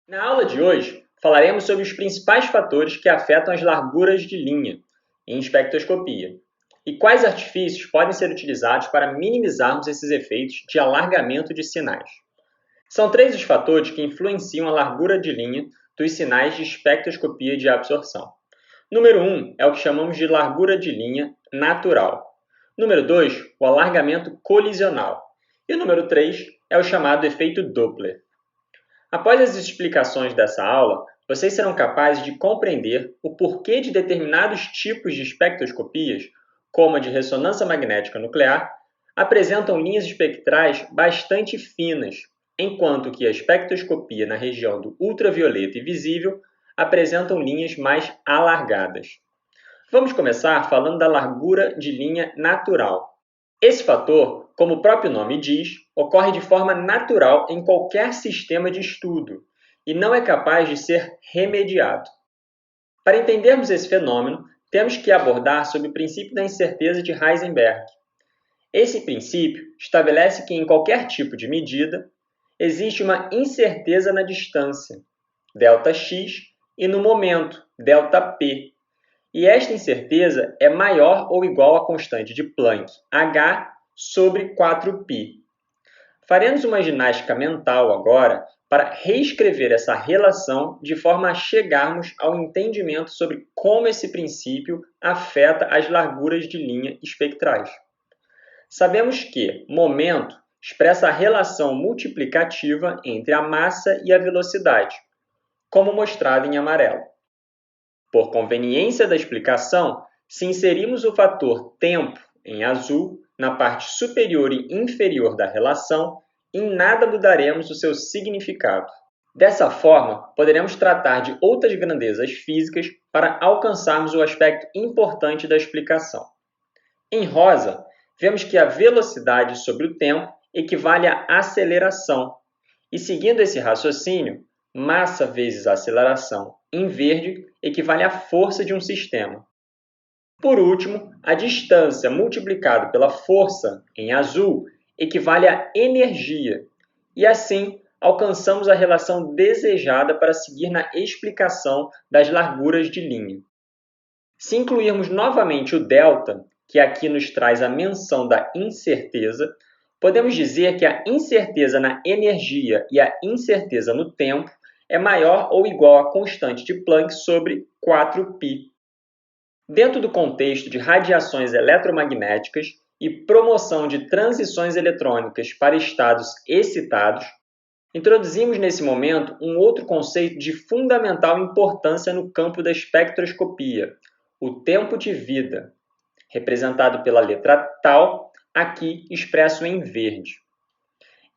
Na aula de hoje, falaremos sobre os principais fatores que afetam as larguras de linha em espectroscopia e quais artifícios podem ser utilizados para minimizarmos esses efeitos de alargamento de sinais. São três os fatores que influenciam a largura de linha dos sinais de espectroscopia de absorção. Número 1 é o que chamamos de largura de linha natural. Número 2, o alargamento colisional. E o número 3 é o chamado efeito Doppler. Após as explicações dessa aula, vocês serão capazes de compreender o porquê de determinados tipos de espectroscopias, como a de ressonância magnética nuclear, apresentam linhas espectrais bastante finas, enquanto que a espectroscopia na região do ultravioleta e visível apresentam linhas mais alargadas. Vamos começar falando da largura de linha natural. Esse fator, como o próprio nome diz, ocorre de forma natural em qualquer sistema de estudo e não é capaz de ser remediado. Para entendermos esse fenômeno, temos que abordar sobre o princípio da incerteza de Heisenberg. Esse princípio estabelece que em qualquer tipo de medida existe uma incerteza na distância, ΔX, e no momento, ΔP. E esta incerteza é maior ou igual à constante de Planck, h, sobre 4π. Faremos uma ginástica mental agora para reescrever essa relação de forma a chegarmos ao entendimento sobre como esse princípio afeta as larguras de linha espectrais. Sabemos que momento expressa a relação multiplicativa entre a massa e a velocidade, como mostrado em amarelo. Por conveniência da explicação, se inserirmos o fator tempo em azul na parte superior e inferior da relação, em nada mudaremos o seu significado. Dessa forma, poderemos tratar de outras grandezas físicas para alcançarmos o aspecto importante da explicação. Em rosa, vemos que a velocidade sobre o tempo equivale à aceleração, e seguindo esse raciocínio, massa vezes aceleração em verde equivale à força de um sistema. Por último, a distância multiplicado pela força em azul equivale à energia, e assim alcançamos a relação desejada para seguir na explicação das larguras de linha. Se incluirmos novamente o delta, que aqui nos traz a menção da incerteza, podemos dizer que a incerteza na energia e a incerteza no tempo é maior ou igual à constante de Planck sobre 4π. Dentro do contexto de radiações eletromagnéticas e promoção de transições eletrônicas para estados excitados, introduzimos nesse momento um outro conceito de fundamental importância no campo da espectroscopia, o tempo de vida, representado pela letra tau, aqui expresso em verde.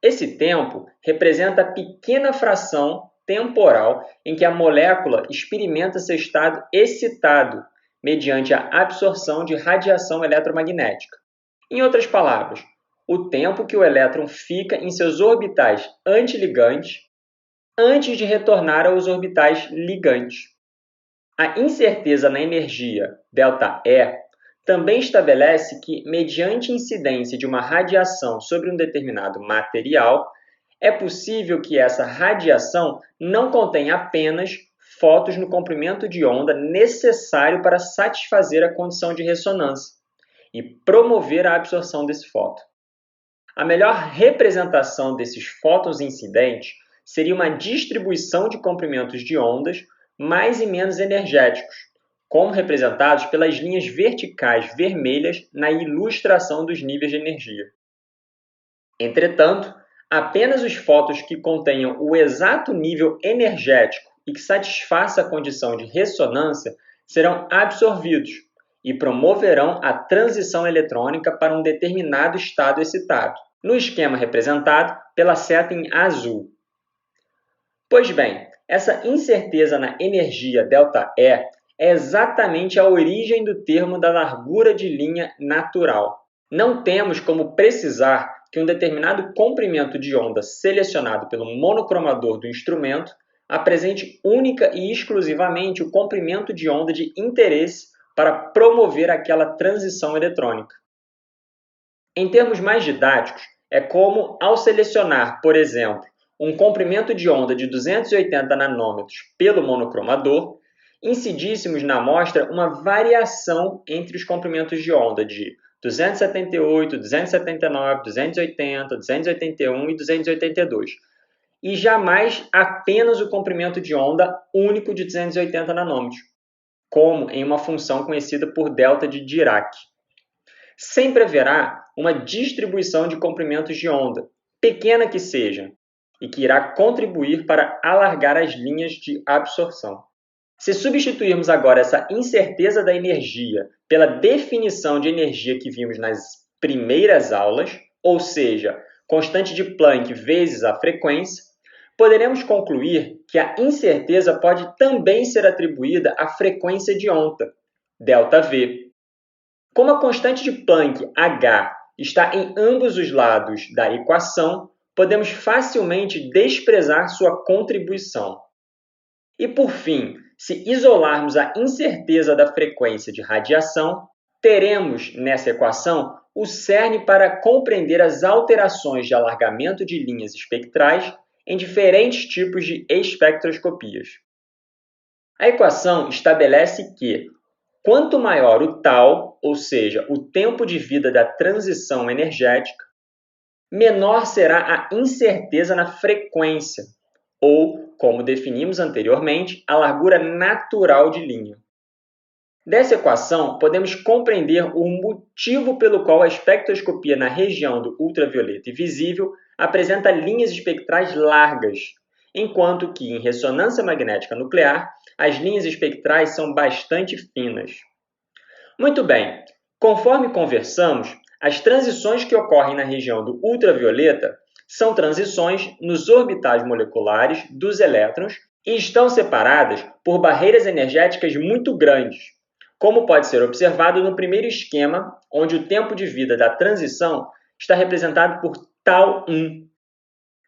Esse tempo representa a pequena fração temporal em que a molécula experimenta seu estado excitado mediante a absorção de radiação eletromagnética. Em outras palavras, o tempo que o elétron fica em seus orbitais antiligantes antes de retornar aos orbitais ligantes. A incerteza na energia, ΔE, também estabelece que, mediante incidência de uma radiação sobre um determinado material, é possível que essa radiação não contenha apenas fótons no comprimento de onda necessário para satisfazer a condição de ressonância e promover a absorção desse fóton. A melhor representação desses fótons incidentes seria uma distribuição de comprimentos de ondas mais e menos energéticos, como representados pelas linhas verticais vermelhas na ilustração dos níveis de energia. Entretanto, apenas os fótons que contenham o exato nível energético e que satisfaça a condição de ressonância serão absorvidos e promoverão a transição eletrônica para um determinado estado excitado, no esquema representado pela seta em azul. Pois bem, essa incerteza na energia ΔE é exatamente a origem do termo da largura de linha natural. Não temos como precisar que um determinado comprimento de onda selecionado pelo monocromador do instrumento apresente única e exclusivamente o comprimento de onda de interesse para promover aquela transição eletrônica. Em termos mais didáticos, é como ao selecionar, por exemplo, um comprimento de onda de 280 nanômetros pelo monocromador, incidíssemos na amostra uma variação entre os comprimentos de onda de 278, 279, 280, 281 e 282, e jamais apenas o comprimento de onda único de 280 nanômetros, como em uma função conhecida por delta de Dirac. Sempre haverá uma distribuição de comprimentos de onda, pequena que seja, e que irá contribuir para alargar as linhas de absorção. Se substituirmos agora essa incerteza da energia pela definição de energia que vimos nas primeiras aulas, ou seja, constante de Planck vezes a frequência, poderemos concluir que a incerteza pode também ser atribuída à frequência de onda, ΔV. Como a constante de Planck, H, está em ambos os lados da equação, podemos facilmente desprezar sua contribuição. E por fim, se isolarmos a incerteza da frequência de radiação, teremos nessa equação o cerne para compreender as alterações de alargamento de linhas espectrais em diferentes tipos de espectroscopias. A equação estabelece que, quanto maior o tau, ou seja, o tempo de vida da transição energética, menor será a incerteza na frequência, ou, como definimos anteriormente, a largura natural de linha. Dessa equação, podemos compreender o motivo pelo qual a espectroscopia na região do ultravioleta e visível apresenta linhas espectrais largas, enquanto que, em ressonância magnética nuclear, as linhas espectrais são bastante finas. Muito bem, conforme conversamos, as transições que ocorrem na região do ultravioleta são transições nos orbitais moleculares dos elétrons e estão separadas por barreiras energéticas muito grandes, como pode ser observado no primeiro esquema, onde o tempo de vida da transição está representado por τ1.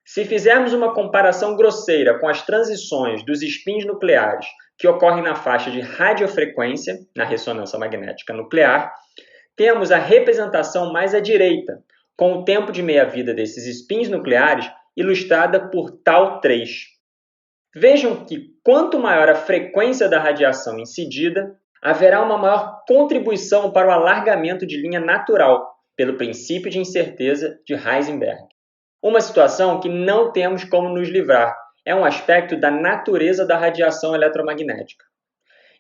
Se fizermos uma comparação grosseira com as transições dos spins nucleares que ocorrem na faixa de radiofrequência, na ressonância magnética nuclear, temos a representação mais à direita, com o tempo de meia-vida desses spins nucleares ilustrada por τ3. Vejam que quanto maior a frequência da radiação incidida, haverá uma maior contribuição para o alargamento de linha natural, pelo princípio de incerteza de Heisenberg. Uma situação que não temos como nos livrar, é um aspecto da natureza da radiação eletromagnética.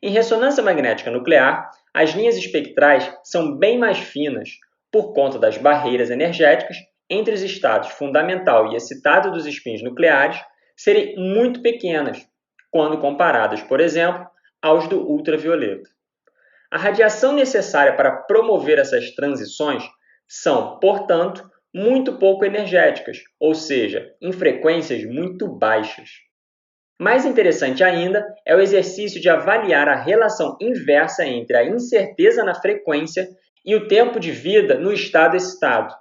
Em ressonância magnética nuclear, as linhas espectrais são bem mais finas, por conta das barreiras energéticas entre os estados fundamental e excitado dos spins nucleares serem muito pequenas, quando comparadas, por exemplo, aos do ultravioleta. A radiação necessária para promover essas transições são, portanto, muito pouco energéticas, ou seja, em frequências muito baixas. Mais interessante ainda é o exercício de avaliar a relação inversa entre a incerteza na frequência e o tempo de vida no estado excitado.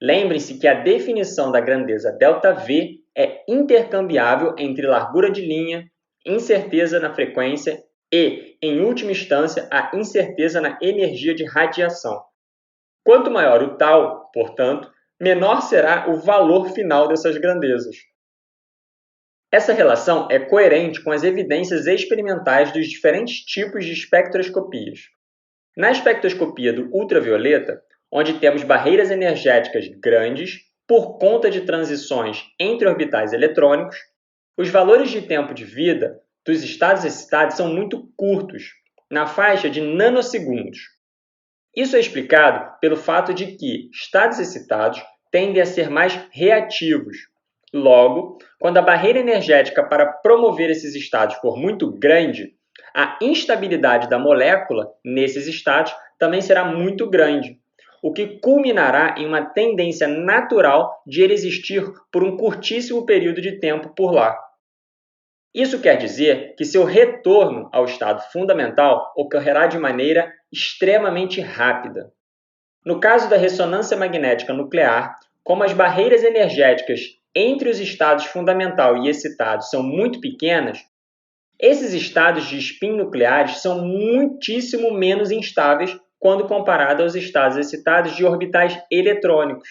Lembrem-se que a definição da grandeza ΔV é intercambiável entre largura de linha, incerteza na frequência e, em última instância, a incerteza na energia de radiação. Quanto maior o tau, portanto, menor será o valor final dessas grandezas. Essa relação é coerente com as evidências experimentais dos diferentes tipos de espectroscopias. Na espectroscopia do ultravioleta, onde temos barreiras energéticas grandes por conta de transições entre orbitais eletrônicos, os valores de tempo de vida dos estados excitados são muito curtos, na faixa de nanosegundos. Isso é explicado pelo fato de que estados excitados tendem a ser mais reativos. Logo, quando a barreira energética para promover esses estados for muito grande, a instabilidade da molécula nesses estados também será muito grande, o que culminará em uma tendência natural de ele existir por um curtíssimo período de tempo por lá. Isso quer dizer que seu retorno ao estado fundamental ocorrerá de maneira extremamente rápida. No caso da ressonância magnética nuclear, como as barreiras energéticas entre os estados fundamental e excitado são muito pequenas, esses estados de spin nucleares são muitíssimo menos instáveis quando comparado aos estados excitados de orbitais eletrônicos.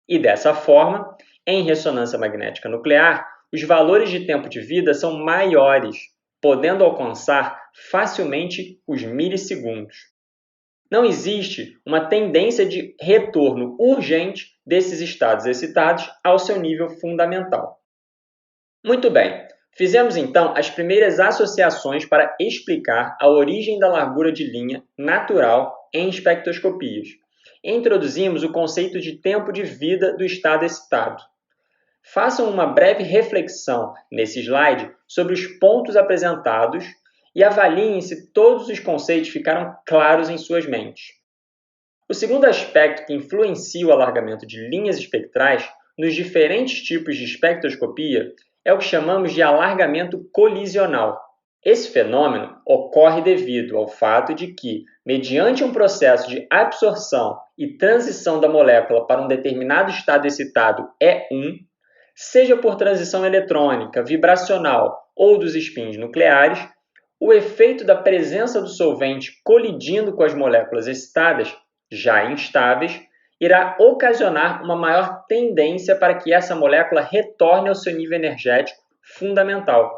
E dessa forma, em ressonância magnética nuclear, os valores de tempo de vida são maiores, podendo alcançar facilmente os milissegundos. Não existe uma tendência de retorno urgente desses estados excitados ao seu nível fundamental. Muito bem, fizemos então as primeiras associações para explicar a origem da largura de linha natural em espectroscopias. Introduzimos o conceito de tempo de vida do estado excitado. Façam uma breve reflexão nesse slide sobre os pontos apresentados e avaliem se todos os conceitos ficaram claros em suas mentes. O segundo aspecto que influencia o alargamento de linhas espectrais nos diferentes tipos de espectroscopia é o que chamamos de alargamento colisional. Esse fenômeno ocorre devido ao fato de que, mediante um processo de absorção e transição da molécula para um determinado estado excitado E1, seja por transição eletrônica, vibracional ou dos spins nucleares, o efeito da presença do solvente colidindo com as moléculas excitadas, já instáveis, irá ocasionar uma maior tendência para que essa molécula retorne ao seu nível energético fundamental.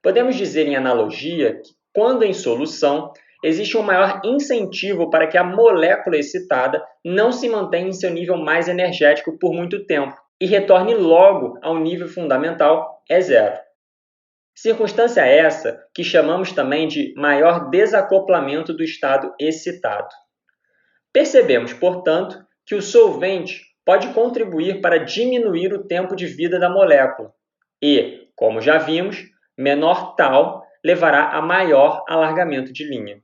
Podemos dizer em analogia que, quando em solução, existe um maior incentivo para que a molécula excitada não se mantenha em seu nível mais energético por muito tempo e retorne logo ao nível fundamental E0. Circunstância essa que chamamos também de maior desacoplamento do estado excitado. Percebemos, portanto, que o solvente pode contribuir para diminuir o tempo de vida da molécula e, como já vimos, menor tal levará a maior alargamento de linha.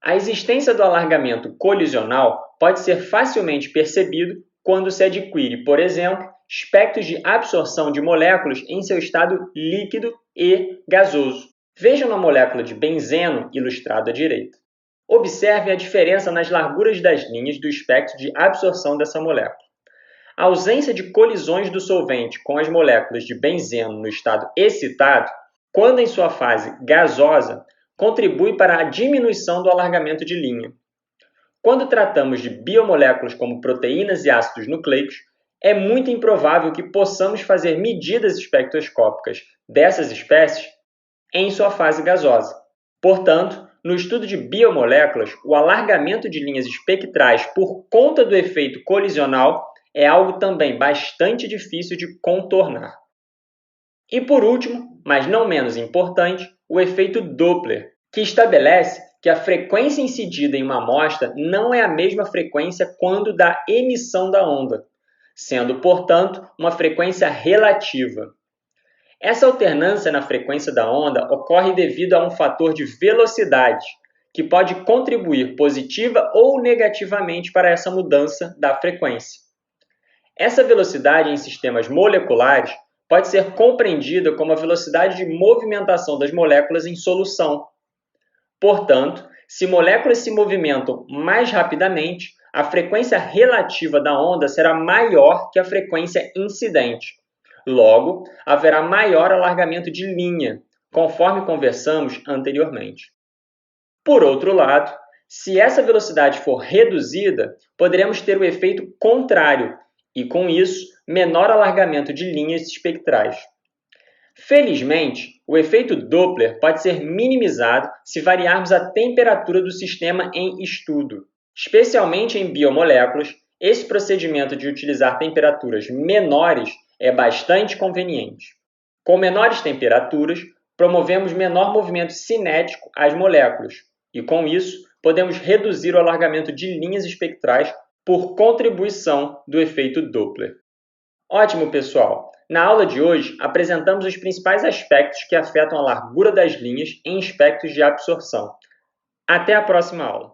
A existência do alargamento colisional pode ser facilmente percebido quando se adquire, por exemplo, espectros de absorção de moléculas em seu estado líquido e gasoso. Vejam na molécula de benzeno ilustrado à direita. Observe a diferença nas larguras das linhas do espectro de absorção dessa molécula. A ausência de colisões do solvente com as moléculas de benzeno no estado excitado, quando em sua fase gasosa, contribui para a diminuição do alargamento de linha. Quando tratamos de biomoléculas como proteínas e ácidos nucleicos, é muito improvável que possamos fazer medidas espectroscópicas dessas espécies em sua fase gasosa. Portanto, no estudo de biomoléculas, o alargamento de linhas espectrais por conta do efeito colisional é algo também bastante difícil de contornar. E por último, mas não menos importante, o efeito Doppler, que estabelece que a frequência incidida em uma amostra não é a mesma frequência quando da emissão da onda, sendo, portanto, uma frequência relativa. Essa alternância na frequência da onda ocorre devido a um fator de velocidade, que pode contribuir positiva ou negativamente para essa mudança da frequência. Essa velocidade em sistemas moleculares pode ser compreendida como a velocidade de movimentação das moléculas em solução. Portanto, se moléculas se movimentam mais rapidamente, a frequência relativa da onda será maior que a frequência incidente. Logo, haverá maior alargamento de linha, conforme conversamos anteriormente. Por outro lado, se essa velocidade for reduzida, poderemos ter o efeito contrário e, com isso, menor alargamento de linhas espectrais. Felizmente, o efeito Doppler pode ser minimizado se variarmos a temperatura do sistema em estudo. Especialmente em biomoléculas, esse procedimento de utilizar temperaturas menores é bastante conveniente. Com menores temperaturas, promovemos menor movimento cinético às moléculas e, com isso, podemos reduzir o alargamento de linhas espectrais por contribuição do efeito Doppler. Ótimo, pessoal! Na aula de hoje, apresentamos os principais aspectos que afetam a largura das linhas em espectros de absorção. Até a próxima aula!